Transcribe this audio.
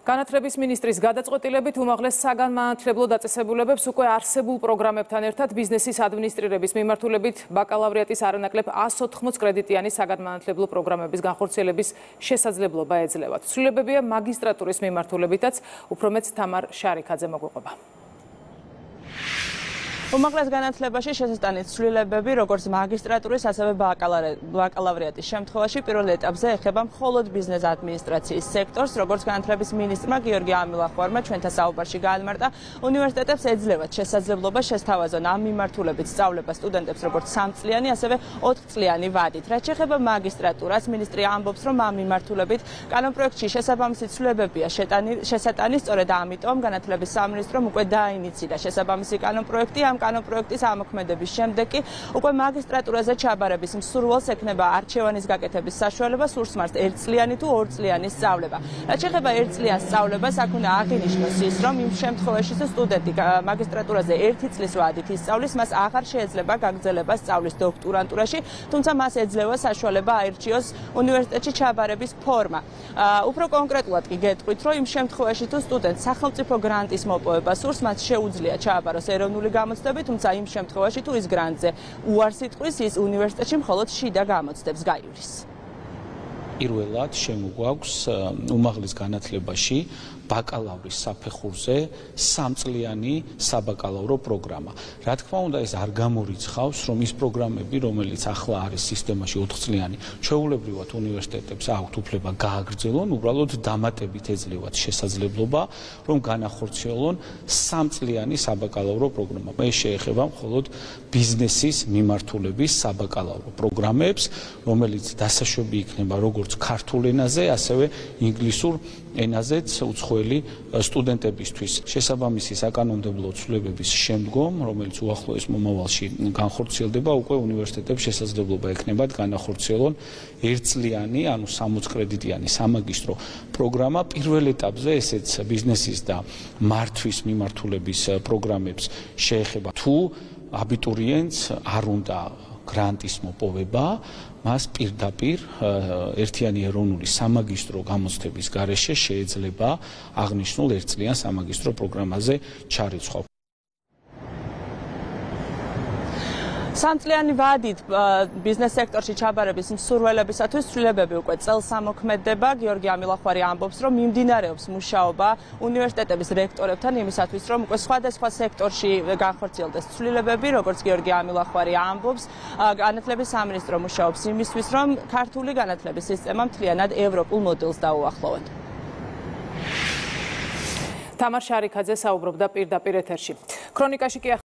განათლების მინისტრის გადაწყვეტილებით უმაღლეს საგანმანათლებლო დაწესებულებებს უკვე არსებულ პროგრამებთან ერთად ბიზნესის ადმინისტრირების მიმართულებით ბაკალავრიატის არანაკლებ 180 კრედიტიანი საგანმანათლებლო პროგრამების განხორციელების შესაძლებლობა ეძლევათ. ცვლილებებია მაგისტრატურის მიმართულებითაც, უფრო მეც თამარ შარიქაძე მოგვიყვება. უმაღლეს განათლებაში შესატანის ცვლილებები, როგორც მაგისტრატურის, ასევე ბაკალავრიატის შემთხვევაში პირველ ეტაპზე ეხება მხოლოდ ბიზნეს ადმინისტრაციის სექტორს, როგორც განათლების მინისტრმა გიორგი ამილახვარმა ჩვენთან საუბარში გაანმარტა, უნივერსიტეტებს ეძლევათ შესაძლებლობა შესთავაზონ ამ მიმართულებით სწავლება სტუდენტებს როგორც 3 წლიანი, ასევე 4 წლიანი ვადით. რაც შეეხება მაგისტრატურას, მინისტრი ამბობს, რომ ამ მიმართულებით კანონპროექტში შესაბამისი ცვლილებებია შესატანი, სწორედ ამიტომ განათლების სამინისტრომ უკვე დაინიცია შესაბამისი კანონპროექტი. ამ კანონპროექტის ამოქმედების შემდეგ კი უკვე მაგისტრატურაზე ჩაბარების მსურველს ექნება არჩევანის გაკეთების საშუალება, სურს მას 1 წლიანი თუ 2 წლიანი სწავლება. რაც შეეხება 1 წლიან სწავლებას, აქ უნდა აღინიშნოს ის, რომ იმ შემთხვევაში, თუ სტუდენტი მაგისტრატურაზე 1 წლის ვადით ისწავლის, მას აღარ შეეძლება გაგრძელება სწავლის დოქტორანტურაში, თუმცა მას ეძლევა საშუალება აირჩიოს უნივერსიტეტში ჩაბარების ფორმა. უფრო კონკრეტულად კი გეტყვით, რომ იმ შემთხვევაში, თუ სტუდენტს სახელმწიფო გრანტის მოპოვება სურს, მას შეუძლია ჩააბაროს ეროვნული გამოცდები, თუმცა იმ შემთხვევაში, თუ ის გრანტზე უარს იტყვის, ის უნივერსიტეტში მხოლოდ შიდა გამოცდებს გაივლის. პირველად შემოგვაქვს უმაღლეს განათლებაში ბაკალავრის საფეხურზე 3 წლიანი საბაკალავრო პროგრამა. რა თქმა უნდა, ეს არ გამორიცხავს, რომ ის პროგრამები, რომელიც ახლა არის სისტემაში 4 წლიანი, ჩვეულებრივად უნივერსიტეტებს აქვთ უფლება გააგრძელონ, უბრალოდ დამატებით ეძლევათ შესაძლებლობა, რომ განახორციელონ 3 წლიანი საბაკალავრო პროგრამა. ეს შეეხება მხოლოდ ბიზნესის მიმართულების საბაკალავრო პროგრამებს, რომელიც დასაშვები იქნება როგორც ქართულ ენაზე, ასევე ინგლისურ ენაზეც უცხოელი სტუდენტებისთვის. შესაბამისი საკანონმდებლო ცვლილებების შემდგომ, რომელიც უახლოეს მომავალში განხორციელდება, უკვე უნივერსიტეტებს შესაძლებლობა ექნებათ განახორციელონ 1 წლიანი, ანუ 60 კრედიტიანი სამაგისტრო პროგრამა. პირველ ეტაპზე ესეც ბიზნესის და მართვის მიმართულების პროგრამებს შეეხება. თუ აბიტურიენტს არ უნდა გრანტის მოპოვება, მას პირდაპირ ერთიანი ეროვნული სამაგისტრო გამოცდების გარეშე შეიძლება აღნიშნულ 1 წლიან სამაგისტრო პროგრამაზე ჩარიცხვა. 3 წლიანი ვადით ბიზნეს სექტორში ჩაბარების მსურველებისათვის ცვლილებები უკვე წელს ამოქმედება. გიორგი ამილახვარი ამბობს, რომ მიმდინარეობს მუშაობა უნივერსიტეტების რექტორებთან იმისათვის, რომ უკვე სხვადასხვა სექტორში განხორციელდეს ცვლილებები, როგორც გიორგი ამილახვარი ამბობს, განათლების სამინისტრო მუშაობს იმისთვის, რომ ქართული განათლების სისტემა მთლიანად ევროპულ მოდელს დაუახლოვოთ. თამარ შარიქაძე საუბრობდა პირდაპირ ეთერში. ქრონიკაში კი